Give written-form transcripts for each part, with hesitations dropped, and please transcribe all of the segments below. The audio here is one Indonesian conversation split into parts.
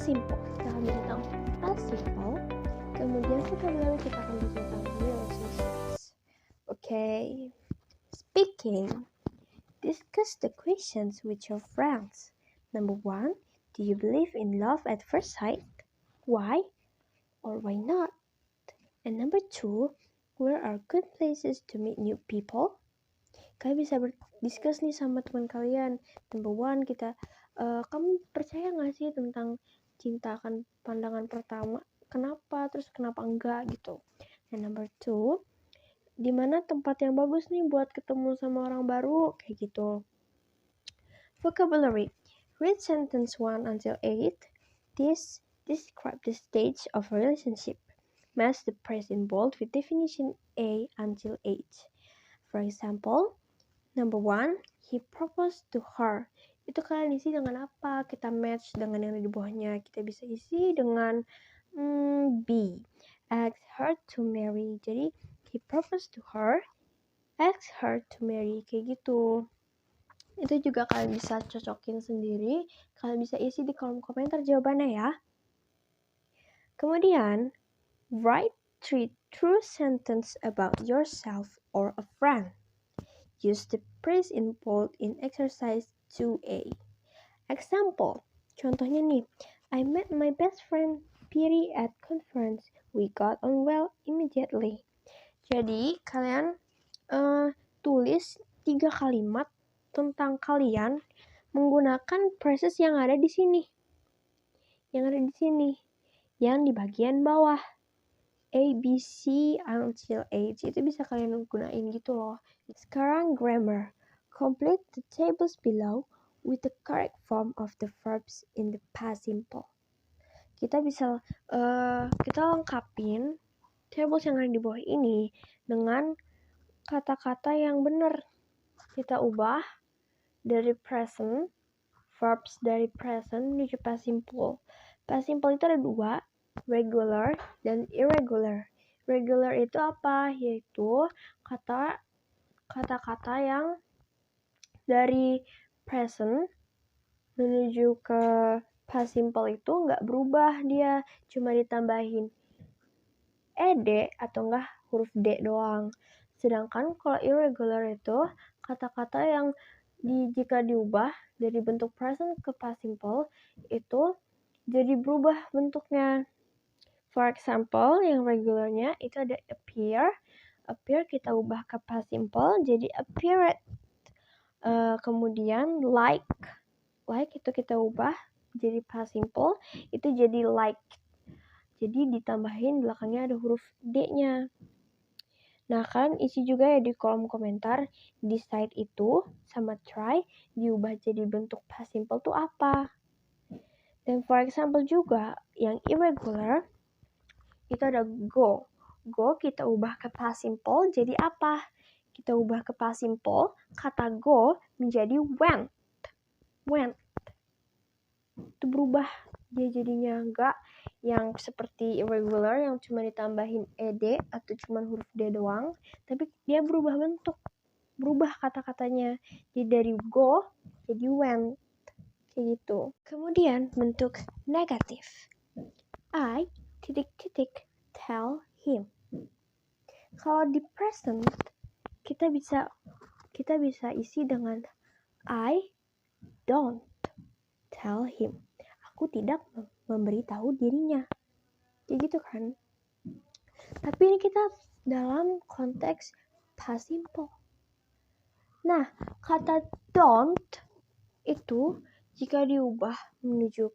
simple, kita akan bicara tentang past simple. Kemudian vocabulary kita akan bicara tentang relationships. Okay. Speaking. Discuss the questions with your friends. Number 1, do you believe in love at first sight? Why or why not? And number 2, where are good places to meet new people? Kalian bisa berdiskus nih sama teman kalian. Number 1, kamu percaya gak sih tentang cinta akan pandangan pertama? Kenapa? Terus kenapa enggak gitu. And number 2, di mana tempat yang bagus nih buat ketemu sama orang baru? Kayak gitu. Vocabulary. Read sentence 1 until 8. This describe the stage of a relationship. Match the present bold with definition A until 8. For example, number 1, he proposed to her. Itu kalian isi dengan apa? Kita match dengan yang di bawahnya. Kita bisa isi dengan B. Ask her to marry. Jadi, he proposed to her. Ask her to marry. Kayak gitu. Itu juga kalian bisa cocokin sendiri. Kalian bisa isi di kolom komentar jawabannya ya. Kemudian, write 3 true sentences about yourself or a friend. Use the phrase in bold in exercise 2A. Example, contohnya nih, I met my best friend Piri at conference. We got on well immediately. Jadi, kalian tulis 3 kalimat tentang kalian menggunakan phrases yang ada di sini. Yang di bagian bawah. A, B, C, until H. Itu bisa kalian gunain gitu loh. Sekarang grammar. Complete the tables below with the correct form of the verbs in the past simple. Kita bisa kita lengkapin tables yang ada di bawah ini dengan kata-kata yang benar. Kita ubah dari present, verbs dari present menuju past simple. Past simple itu ada 2, regular dan irregular. Regular itu apa? Yaitu kata-kata yang dari present menuju ke past simple itu nggak berubah dia, cuma ditambahin ed atau enggak huruf d doang. Sedangkan kalau irregular itu kata-kata yang jika diubah dari bentuk present ke past simple itu jadi berubah bentuknya. For example, yang regularnya itu ada appear. Appear kita ubah ke past simple jadi appeared. Kemudian like itu kita ubah jadi past simple itu jadi like. Jadi ditambahin belakangnya ada huruf D-nya. Nah, kalian isi juga ya di kolom komentar decide itu sama try diubah jadi bentuk past simple tuh apa. Dan for example juga yang irregular itu ada go. Go kita ubah ke past simple jadi apa? Kita ubah ke past simple kata go menjadi went. Went. Itu berubah dia jadinya enggak yang seperti irregular yang cuma ditambahin ed atau cuma huruf d doang, tapi dia berubah bentuk, berubah kata-katanya. Jadi dari go jadi went kayak gitu. Kemudian bentuk negatif. I tell him. Kalau di present kita bisa isi dengan I don't tell him. Aku tidak memberitahu dirinya. Kayak gitu kan. Tapi ini kita dalam konteks past simple. Nah, kata don't itu jika diubah menuju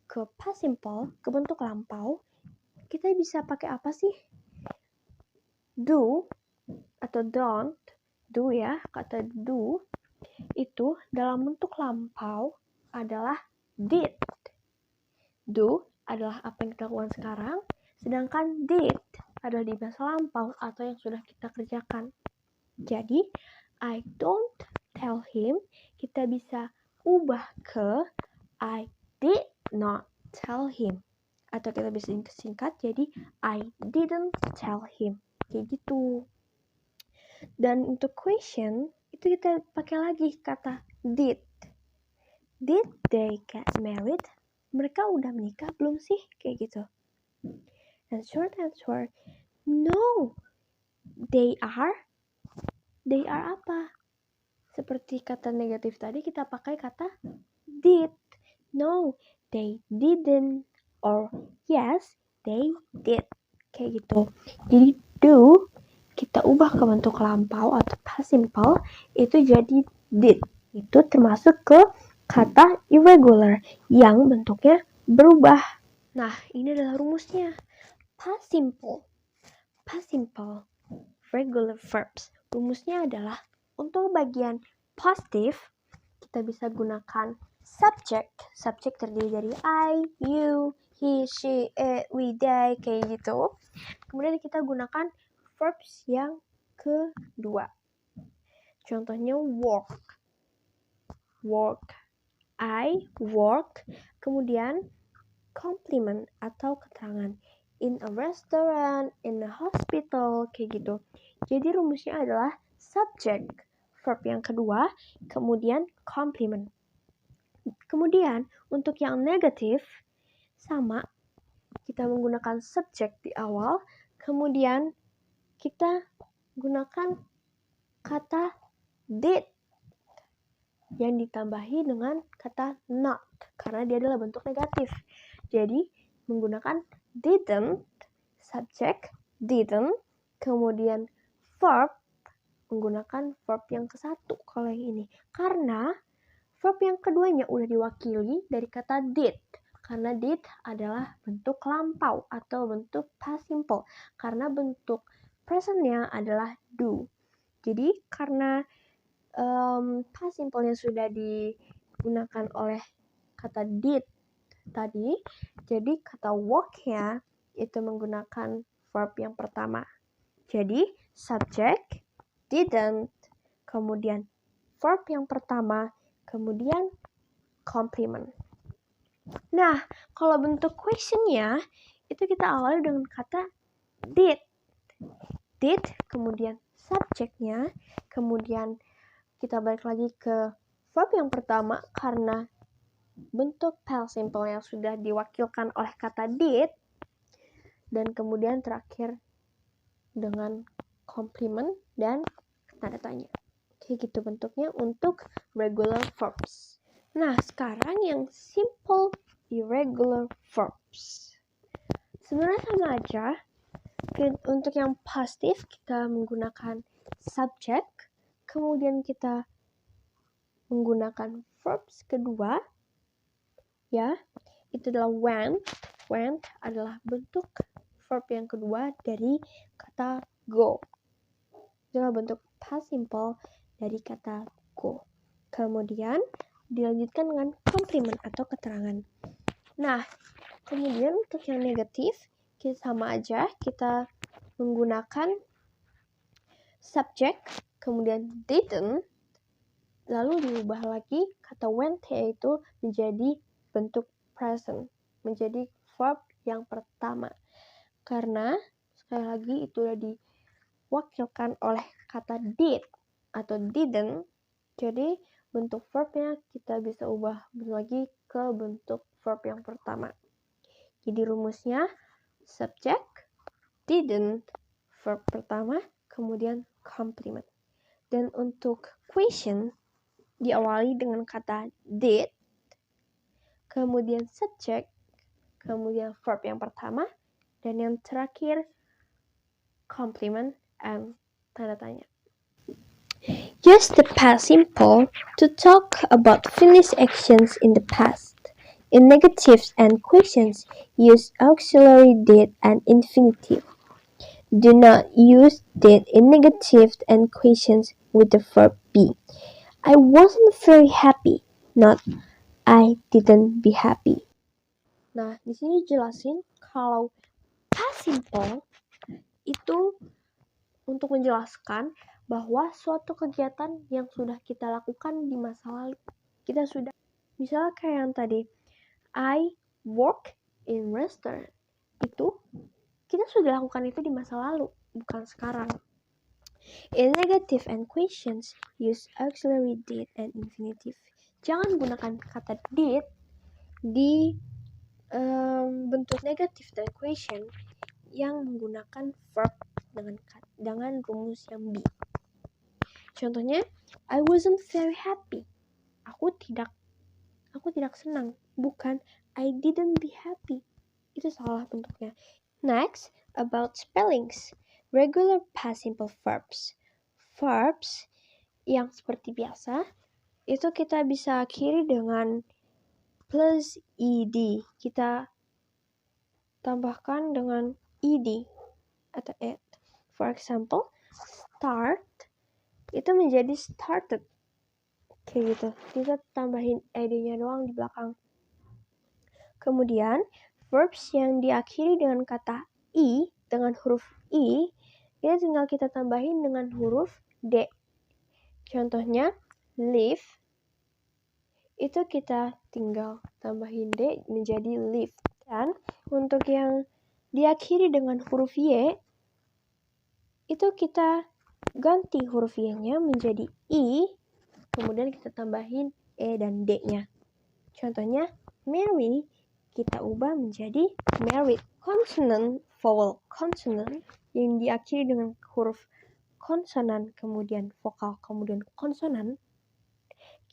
ke past simple, ke bentuk lampau, kita bisa pakai apa sih? Do atau don't. Do ya, kata do itu dalam bentuk lampau adalah did. Do adalah apa yang kita lakukan sekarang, sedangkan did adalah di masa lampau atau yang sudah kita kerjakan. Jadi, I don't tell him, kita bisa ubah ke I did not tell him. Atau kita bisa singkat jadi I didn't tell him. Kayak gitu. Dan untuk question, itu kita pakai lagi kata did. Did they get married? mereka udah menikah belum sih? Kayak gitu. And short answer, no. They are apa? Seperti kata negatif tadi kita pakai kata did. No, they didn't. Or yes, they did. Kayak gitu. Jadi do kita ubah ke bentuk lampau atau past simple itu jadi did. Itu termasuk ke kata irregular yang bentuknya berubah. Nah, ini adalah rumusnya. Past simple, regular verbs. Rumusnya adalah untuk bagian positif kita bisa gunakan subject. Subject terdiri dari I, you, he, she, it, we, they, kayak gitu. Kemudian kita gunakan verbs yang kedua. Contohnya work. I work. Kemudian compliment atau keterangan. In a restaurant, in a hospital, kayak gitu. Jadi rumusnya adalah subject, verb yang kedua, kemudian compliment. Kemudian untuk yang negatif, sama, kita menggunakan subject di awal, kemudian kita gunakan kata did yang ditambahi dengan kata not, karena dia adalah bentuk negatif. Jadi, menggunakan didn't, subject, didn't, kemudian verb, menggunakan verb yang ke-1 kalau yang ini. Karena verb yang keduanya udah diwakili dari kata did. Karena did adalah bentuk lampau atau bentuk past simple. Karena bentuk presentnya adalah do. Jadi, karena past simple-nya sudah digunakan oleh kata did tadi, jadi kata work-nya itu menggunakan verb yang pertama. Jadi, subject, didn't, kemudian verb yang pertama, kemudian complement. Nah, kalau bentuk question-nya, itu kita awali dengan kata did. Did, kemudian subject-nya, kemudian kita balik lagi ke verb yang pertama karena bentuk past simple yang sudah diwakilkan oleh kata did, dan kemudian terakhir dengan complement dan tanda tanya. Kayak gitu bentuknya untuk regular verbs. Nah, sekarang yang simple irregular verbs. Sebenarnya sama aja. Untuk yang positif kita menggunakan subject, kemudian kita menggunakan verbs kedua, ya, itu adalah went. Went adalah bentuk verb yang kedua dari kata go. Itu adalah bentuk past simple dari kata go. Kemudian dilanjutkan dengan complement atau keterangan. Nah, kemudian untuk yang negatif, kita sama aja, kita menggunakan subject, kemudian didn't, lalu diubah lagi kata went yaitu menjadi bentuk present, menjadi verb yang pertama. Karena sekali lagi itu sudah diwakilkan oleh kata did atau didn't, jadi bentuk verbnya kita bisa ubah lagi ke bentuk verb yang pertama. Jadi rumusnya subject, didn't, verb pertama, kemudian complement. Dan untuk question diawali dengan kata did, kemudian subject, kemudian verb yang pertama, dan yang terakhir complement and tanda tanya. Use the past simple to talk about finished actions in the past. In negatives and questions, use auxiliary did and infinitive. Do not use did in negatives and questions with the verb be. I wasn't very happy, not I didn't be happy. Nah, di sini jelasin kalau past simple itu untuk menjelaskan bahwa suatu kegiatan yang sudah kita lakukan di masa lalu. Kita sudah, misalnya kayak yang tadi, I work in restaurant. Itu kita sudah lakukan itu di masa lalu, bukan sekarang. In negative and questions, use auxiliary did and infinitive. Jangan gunakan kata did di bentuk negatif the question yang menggunakan verb dengan rumus yang be. Contohnya, I wasn't very happy. Aku tidak senang. Bukan I didn't be happy. Itu salah bentuknya. Next, about spellings. Regular past simple verbs. Verbs yang seperti biasa, itu kita bisa akhiri dengan plus ed. Kita tambahkan dengan ed atau ed. For example, start itu menjadi started. Kayak gitu. Kita tambahin ed-nya doang di belakang. Kemudian, verbs yang diakhiri dengan kata i, dengan huruf i, ini tinggal kita tambahin dengan huruf d. Contohnya, live, itu kita tinggal tambahin d menjadi live. Dan untuk yang diakhiri dengan huruf y, itu kita ganti huruf y-nya menjadi i, kemudian kita tambahin e dan d-nya. Contohnya, Mary, kita ubah menjadi married. Consonant, vowel consonant yang diakhiri dengan huruf konsonan, kemudian vokal, kemudian konsonan,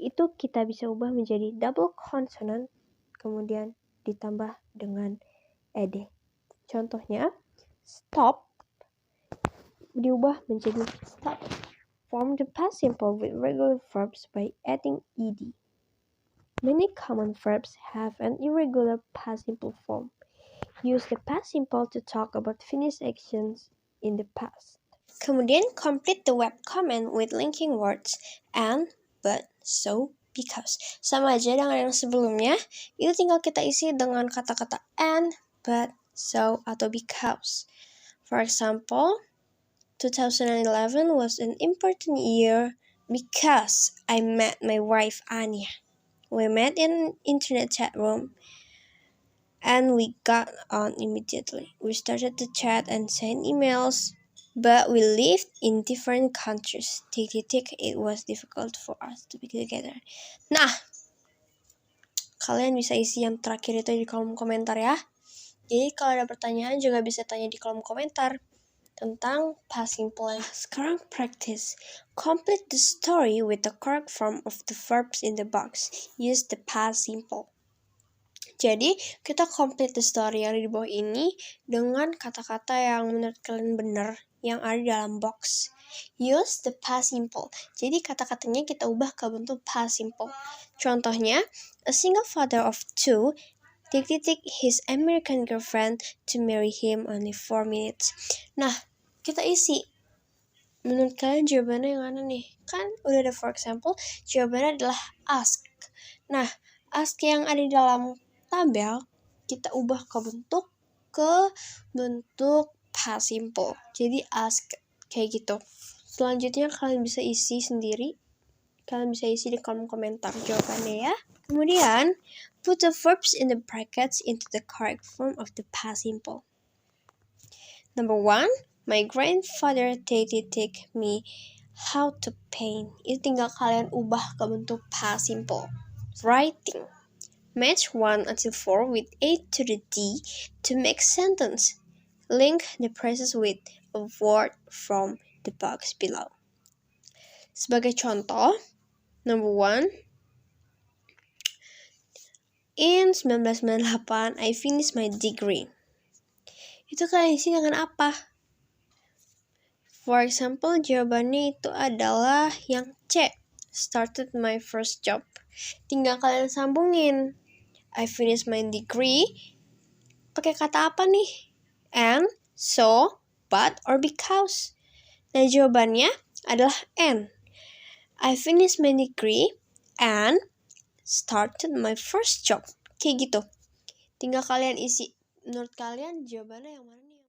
itu kita bisa ubah menjadi double consonant, kemudian ditambah dengan ed. Contohnya, stop diubah menjadi stop. Form the past simple with regular verbs by adding ed. Many common verbs have an irregular past simple form. Use the past simple to talk about finished actions in the past. Kemudian, complete the web comment with linking words and, but, so, because. Sama aja dengan yang sebelumnya, itu tinggal kita isi dengan kata-kata and, but, so, atau because. For example, 2011 was an important year because I met my wife Anya. We met in an internet chat room and we got on immediately. We started to chat and send emails, but we lived in different countries. It was difficult for us to be together. Nah, kalian bisa isi yang terakhir itu di kolom komentar ya. Jadi kalau ada pertanyaan juga bisa tanya di kolom komentar tentang past simple. Sekarang practice. Complete the story with the correct form of the verbs in the box. Use the past simple. Jadi, kita complete the story yang di bawah ini dengan kata-kata yang menurut kalian benar yang ada di dalam box. Use the past simple. Jadi, kata-katanya kita ubah ke bentuk past simple. Contohnya, a single father of two his American girlfriend to marry him only 4 minutes. Nah, kita isi. Menurut kalian jawabannya yang mana nih? Kan udah ada for example, jawabannya adalah ask. Nah, ask yang ada di dalam tabel, kita ubah ke bentuk past simple. Jadi ask, kayak gitu. Selanjutnya kalian bisa isi sendiri. Kalian bisa isi di kolom komentar jawabannya ya. Kemudian, put the verbs in the brackets into the correct form of the past simple. Number 1, my grandfather take me how to paint. Itu tinggal kalian ubah ke bentuk past simple. Writing. Match 1 until 4 with A to the D to make sentence. Link the phrases with a word from the box below. Sebagai contoh, number 1, in 1998, I finished my degree. Itu kalian isi dengan apa? For example, jawabannya itu adalah yang C. Started my first job. Tinggal kalian sambungin. I finished my degree. Pakai kata apa nih? And, so, but, or because. Nah, jawabannya adalah and. I finished my degree and started my first job. Kayak gitu. Tinggal kalian isi. Menurut kalian jawabannya yang mana nih?